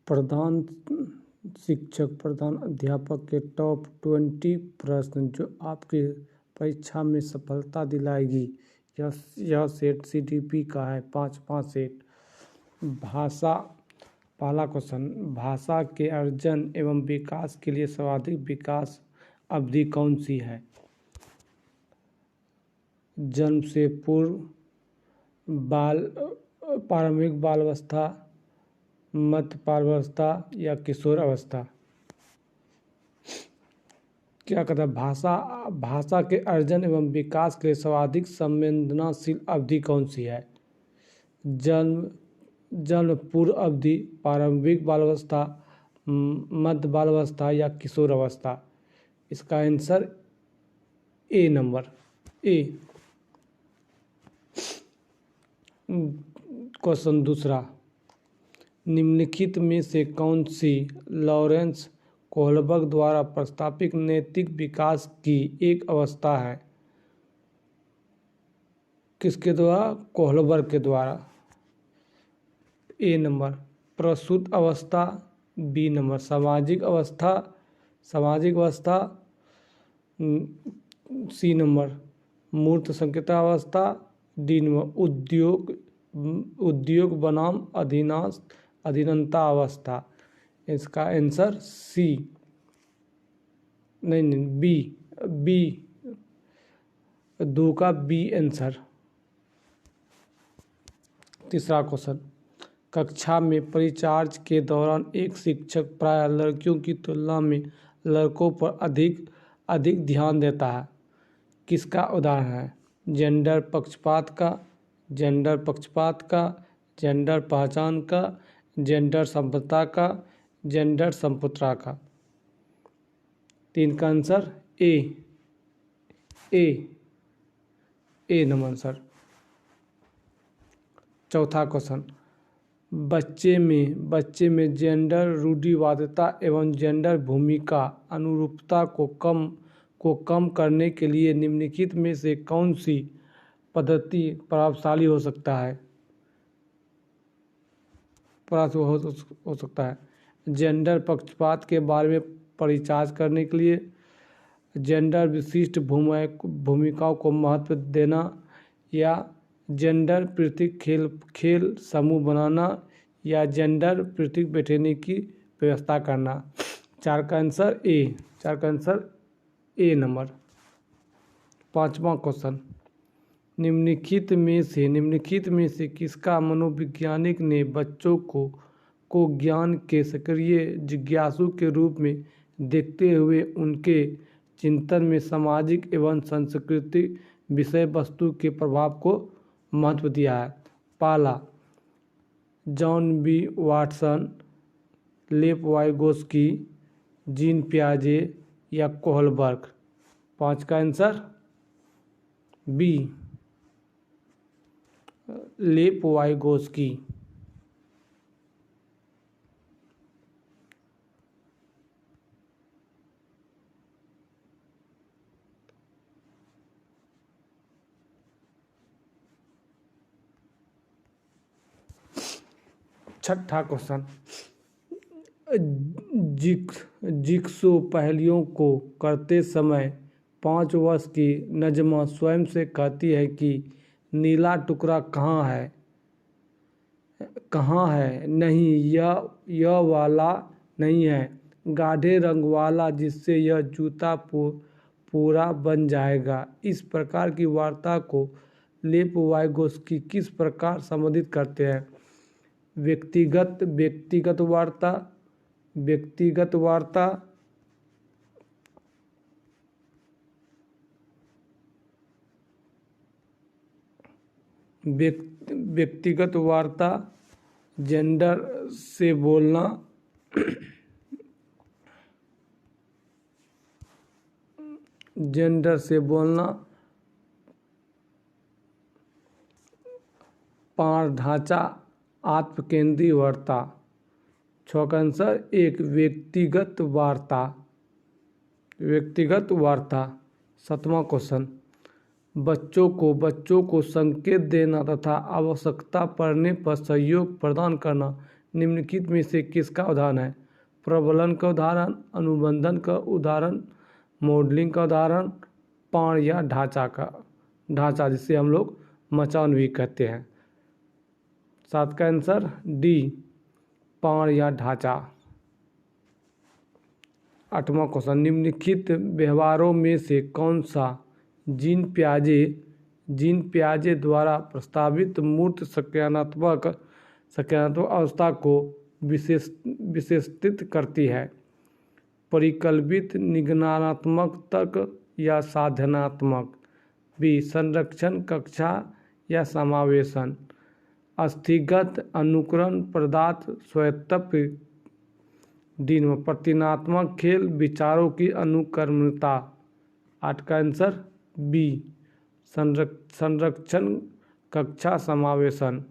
प्रधान शिक्षक, प्रधान अध्यापक के टॉप 20 प्रश्न जो आपकी परीक्षा में सफलता दिलाएगी। यह सेट CDP का है, 5 सेट। भाषा, पहला क्वेश्चन, भाषा के अर्जन एवं विकास के लिए सर्वाधिक विकास अवधि कौन सी है? जन्म से पूर्व, प्रारंभिक बालावस्था, मध्य बालावस्था या किशोर अवस्था। क्या कहता है? भाषा के अर्जन एवं विकास के लिए सर्वाधिक संवेदनशील अवधि कौन सी है? जन्म पूर्व अवधि, प्रारंभिक बालावस्था, मध्य बालावस्था या किशोर अवस्था। इसका answer A number, A. Question दूसरा, निम्नलिखित में से कौन सी लॉरेंस कोहलबर्ग द्वारा प्रस्तावित नैतिक विकास की एक अवस्था है? किसके द्वारा? कोहलबर्ग के द्वारा। ए नंबर प्रसूत अवस्था, बी नंबर सामाजिक अवस्था, सी नंबर मूर्त संकेतावस्था, डी नंबर उद्योग बनाम अधीनता अवस्था। इसका आंसर सी, नहीं बी, दो का बी आंसर। तीसरा क्वेश्चन, कक्षा में परिचार्ज के दौरान एक शिक्षक प्रायः लड़कियों की तुलना में लड़कों पर अधिक ध्यान देता है। किसका उदाहरण है? जेंडर पक्षपात का, जेंडर पहचान का, जेंडर समता का, जेंडर संपुत्रा का। 3 का आंसर ए नंबर सर। चौथा क्वेश्चन, बच्चे में जेंडर रूढ़िवादिता एवं जेंडर भूमिका अनुरूपता को कम करने के लिए निम्नलिखित में से कौन सी पद्धति प्रभावशाली हो सकता है? जेंडर पक्षपात के बारे में परिचर्चा करने के लिए, जेंडर विशिष्ट भूमिकाओं को महत्व देना, या जेंडर पृथक खेल समूह बनाना, या जेंडर पृथक बैठने की व्यवस्था करना। 4 का आंसर ए नंबर। 5वां क्वेश्चन, निम्नलिखित में से किसका मनोवैज्ञानिक ने बच्चों को ज्ञान के सक्रिय जिज्ञासु के रूप में देखते हुए उनके चिंतन में सामाजिक एवं सांस्कृतिक विषय वस्तु के प्रभाव को महत्व दिया है? पहला, जॉन बी वाटसन, लेव वाइगोस्की, जीन पियाजे या कोहलबर्ग। 5 का आंसर बी, लेव वाइगोस्की। छठा क्वेश्चन, जिक्सो पहेलियों को करते समय 5 वर्ष की नजमा स्वयं से कहती है कि नीला टुकड़ा कहाँ है? नहीं, यह वाला नहीं है, गाढ़े रंग वाला जिससे यह जूता पूरा बन जाएगा। इस प्रकार की वार्ता को लेव वाइगोस्की किस प्रकार संबोधित करते हैं? व्यक्तिगत वार्ता, व्यक्तिगत वार्ता, जेंडर से बोलना, पार ढांचा, आत्मकेंद्री वार्ता। 6 का आंसर एक, व्यक्तिगत वार्ता। 7वां क्वेश्चन, बच्चों को संकेत देना तथा आवश्यकता पड़ने पर सहयोग प्रदान करना निम्नलिखित में से किसका उदाहरण है? प्रबलन का उदाहरण, अनुबंधन का उदाहरण, मॉडलिंग का उदाहरण, पाण या ढांचा जिसे हम लोग मचान भी कहते हैं। 7 का आंसर डी, पाण या ढांचा। 8वां क्वेश्चन, निम्नलिखित व्यवहारों में से कौन सा जीन पियाजे द्वारा प्रस्तावित मूर्त संज्ञानात्मक अवस्था को विशेषित करती है? परिकल्पित, निगमनात्मक तर्क या साधनात्मक? बी, संरक्षण, कक्षा या समावेशन? अस्थिगत, अनुकरण, पदार्थ, स्वायत्तता? डी, प्रतीकात्मक खेल, विचारों की अनुक्रमणिकता? 8 का आंसर बी, संरक्षण, कक्षा, समावेशन।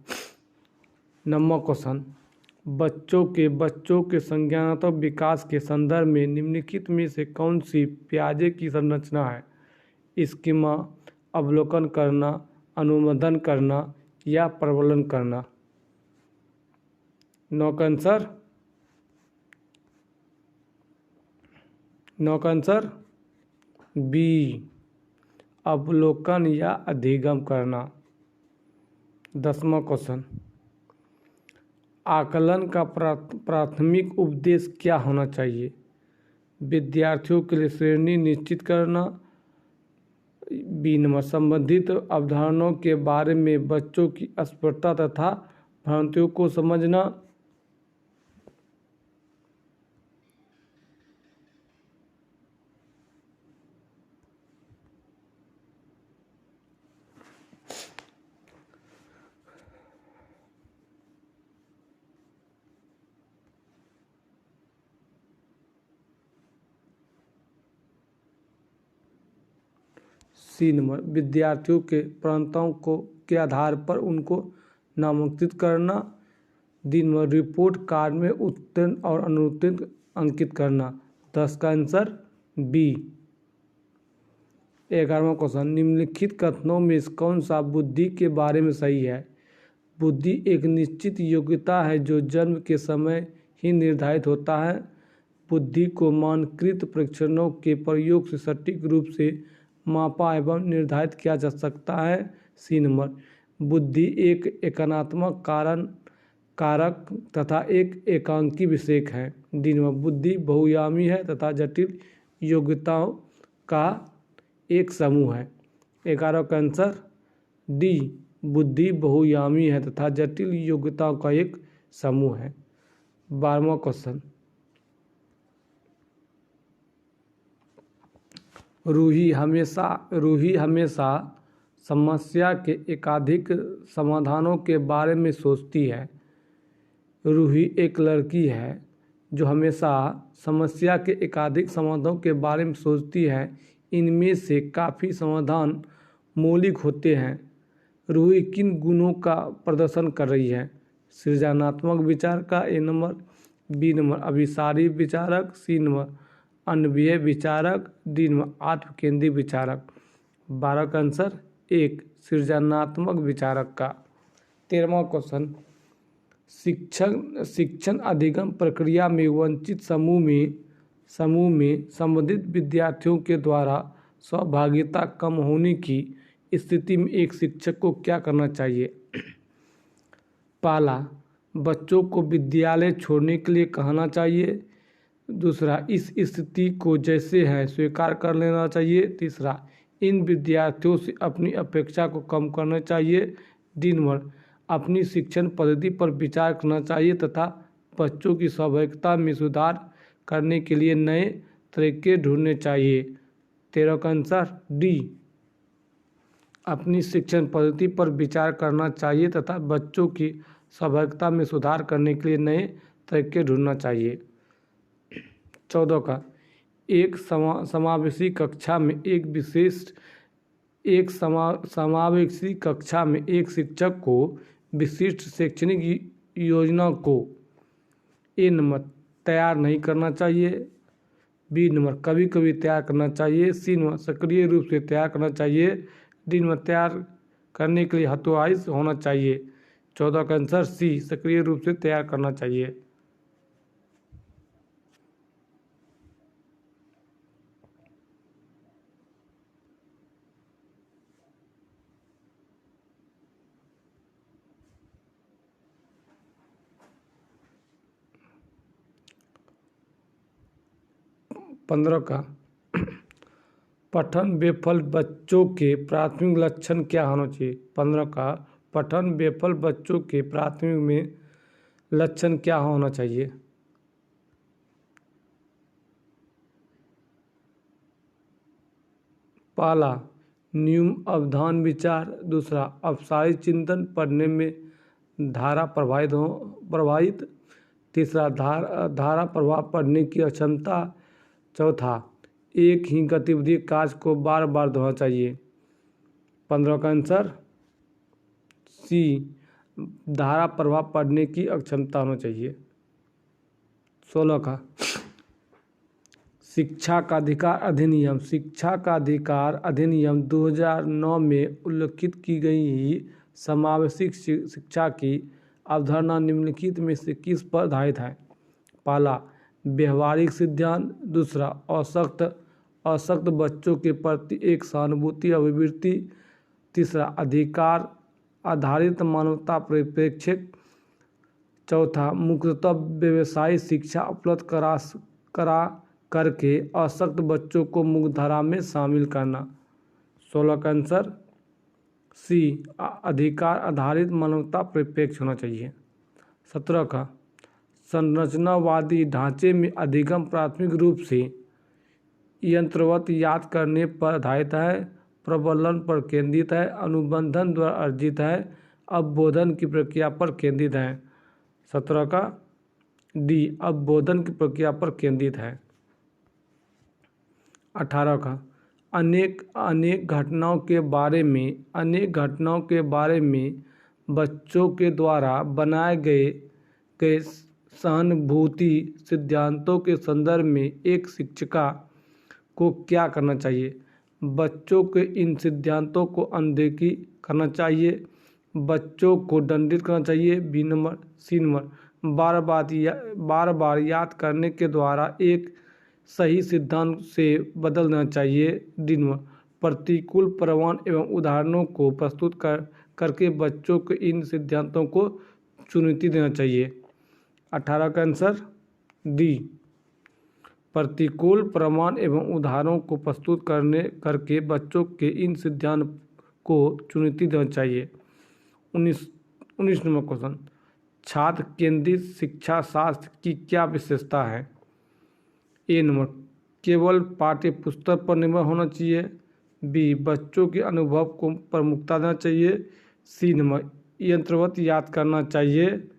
9वां क्वेश्चन, बच्चों के संज्ञानात्मक विकास के संदर्भ में निम्नलिखित में से कौन सी पियाजे की संरचना है? स्कीमा, अवलोकन करना, अनुबंधन करना या प्रबलन करना? 9 का आंसर बी, अवलोकन या अधिगम करना। 10वां क्वेश्चन, आकलन का प्राथमिक उद्देश्य क्या होना चाहिए? विद्यार्थियों के लिए श्रेणी निश्चित करना। बी, संबंधित अवधारणाओं के बारे में बच्चों की अस्पष्टता तथा भ्रांतियों को समझना। सी, विद्यार्थियों के प्रश्नों के आधार पर उनको नामांकित करना। डी, रिपोर्ट कार्ड में उत्तीर्ण और अनुत्तीर्ण अंकित करना। 10 का आंसर बी। 11वां क्वेश्चन, निम्नलिखित कथनों में कौन सा बुद्धि के बारे में सही है? बुद्धि एक निश्चित योग्यता है जो जन्म के समय ही निर्धारित होता है। बुद्धि को मानकीकृत परीक्षणों के प्रयोग से सटीक रूप से मापा एवं निर्धारित किया जा सकता है। सी, बुद्धि एक एकात्मक कारक तथा एक एकांकी विशेष है। डी, बुद्धि बहुआयामी है तथा जटिल योग्यताओं का एक समूह है। 11 का आंसर डी, बुद्धि बहुआयामी है तथा जटिल योग्यताओं का एक समूह है। 12वां क्वेश्चन, रूही हमेशा समस्या के एकाधिक समाधानों के बारे में सोचती है। रूही एक लड़की है जो हमेशा समस्या के एकाधिक समाधानों के बारे में सोचती है। इनमें से काफ़ी समाधान मौलिक होते हैं। रूही किन गुणों का प्रदर्शन कर रही है? सृजनात्मक विचार का ए नंबर, बी, अभिसारी विचारक, सी, अनभिय विचारक, डी, आत्म केंद्रीय विचारक। 12 का आंसर एक, सृजनात्मक विचारक का। 13वां क्वेश्चन, शिक्षण अधिगम प्रक्रिया में वंचित समूह में संबंधित विद्यार्थियों के द्वारा सहभागिता कम होने की स्थिति में एक शिक्षक को क्या करना चाहिए? पहला, बच्चों को विद्यालय छोड़ने के लिए कहना चाहिए। दूसरा, इस स्थिति को जैसे है स्वीकार कर लेना चाहिए। तीसरा, इन विद्यार्थियों से अपनी अपेक्षा को कम करना चाहिए। डी, अपनी शिक्षण पद्धति पर विचार करना चाहिए तथा बच्चों की सहभागिता में सुधार करने के लिए नए तरीके ढूंढने चाहिए। 13 का आंसर डी, अपनी शिक्षण पद्धति पर विचार करना चाहिए तथा बच्चों की सहभागिता में सुधार करने के लिए नए तरीके ढूंढना चाहिए। 14 का, एक समावेशी कक्षा में समावेशी कक्षा में एक शिक्षक को विशिष्ट शैक्षणिक योजना को ए नंबर तैयार नहीं करना चाहिए। बी, कभी कभी तैयार करना चाहिए। सी, सक्रिय रूप से तैयार करना चाहिए। डी नंबर तैयार करने के लिए हतोहाई होना चाहिए। 14 का आंसर सी, सक्रिय रूप से तैयार करना चाहिए। पंद्रह का पठन विफल बच्चों के प्राथमिक लक्षण क्या होना चाहिए। 15 का पठन विफल बच्चों के प्राथमिक में लक्षण क्या होना चाहिए। पहला न्यून अवधान विचार, दूसरा अपसारी चिंतन, पढ़ने में धारा प्रभावित, तीसरा धारा प्रभाव पढ़ने की अक्षमता, चौथा एक ही गतिविधि कार्य को बार बार दोहराना चाहिए। 15 का आंसर सी, धारा प्रभाव पढ़ने की अक्षमता होना चाहिए। 16 का शिक्षा का अधिकार अधिनियम, शिक्षा का अधिकार अधिनियम 2009 में उल्लिखित की गई समावेशी शिक्षा की अवधारणा निम्नलिखित में से किस पर आधारित है। पहला व्यवहारिक सिद्धांत, दूसरा अशक्त बच्चों के प्रति एक सहानुभूति अभिवृत्ति, तीसरा अधिकार आधारित मानवता परिप्रेक्ष्य, चौथा मुख्यतः व्यवसायिक शिक्षा उपलब्ध करा करके अशक्त बच्चों को मुख्यधारा में शामिल करना। 16 का आंसर सी, अधिकार आधारित मानवता परिप्रेक्ष्य होना चाहिए। 17 का संरचनावादी ढांचे में अधिगम प्राथमिक रूप से यंत्रवत याद करने पर आधारित है, प्रबंधन पर केंद्रित है, अनुबंधन द्वारा अर्जित है, अवबोधन की प्रक्रिया पर केंद्रित है। 17 का डी, अवबोधन की प्रक्रिया पर केंद्रित है। 18 का अनेक घटनाओं के बारे में बच्चों के द्वारा बनाए गए सहानुभूति सिद्धांतों के संदर्भ में एक शिक्षिका को क्या करना चाहिए। बच्चों के इन सिद्धांतों को अनदेखी करना चाहिए, बच्चों को दंडित करना चाहिए, बी नंबर, सी नंबर बार बार याद करने के द्वारा एक सही सिद्धांत से बदल देना चाहिए, डी नंबर प्रतिकूल प्रमाण एवं उदाहरणों को प्रस्तुत करके बच्चों के इन सिद्धांतों को चुनौती देना चाहिए। 18 का आंसर डी, प्रतिकूल प्रमाण एवं उदाहरणों को प्रस्तुत करके बच्चों के इन सिद्धांत को चुनौती देना चाहिए। 19 नंबर क्वेश्चन, छात्र केंद्रित शिक्षा शास्त्र की क्या विशेषता है। ए नंबर केवल पाठ्य पुस्तक पर निर्भर होना चाहिए, बी बच्चों के अनुभव को प्रमुखता देना चाहिए, सी नंबर यंत्रवत याद करना चाहिए,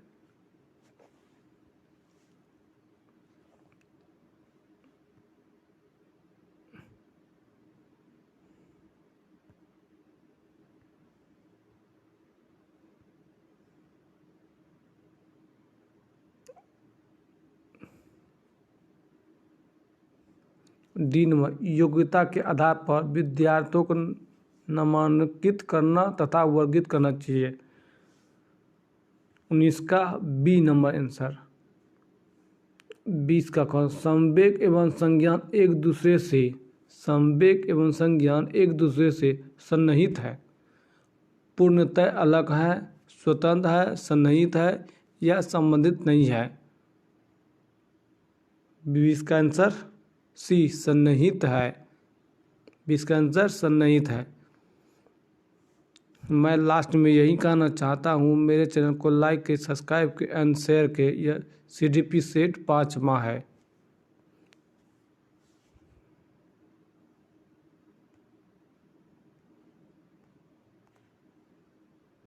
डी नंबर योग्यता के आधार पर विद्यार्थियों को नामांकित करना तथा वर्गीकृत करना चाहिए। 19 का बी नंबर आंसर। 20 का संवेग एवं संज्ञान एक दूसरे से सन्निहित है, पूर्णतः अलग है, स्वतंत्र है, सन्निहित है या संबंधित नहीं है। 20 का आंसर सी, सन्निहित है। 20 का आंसर सन्निहित है। मैं लास्ट में यही कहना चाहता हूँ, मेरे चैनल को लाइक के, सब्सक्राइब के एंड शेयर के। यह CDP सेट 5 माह है।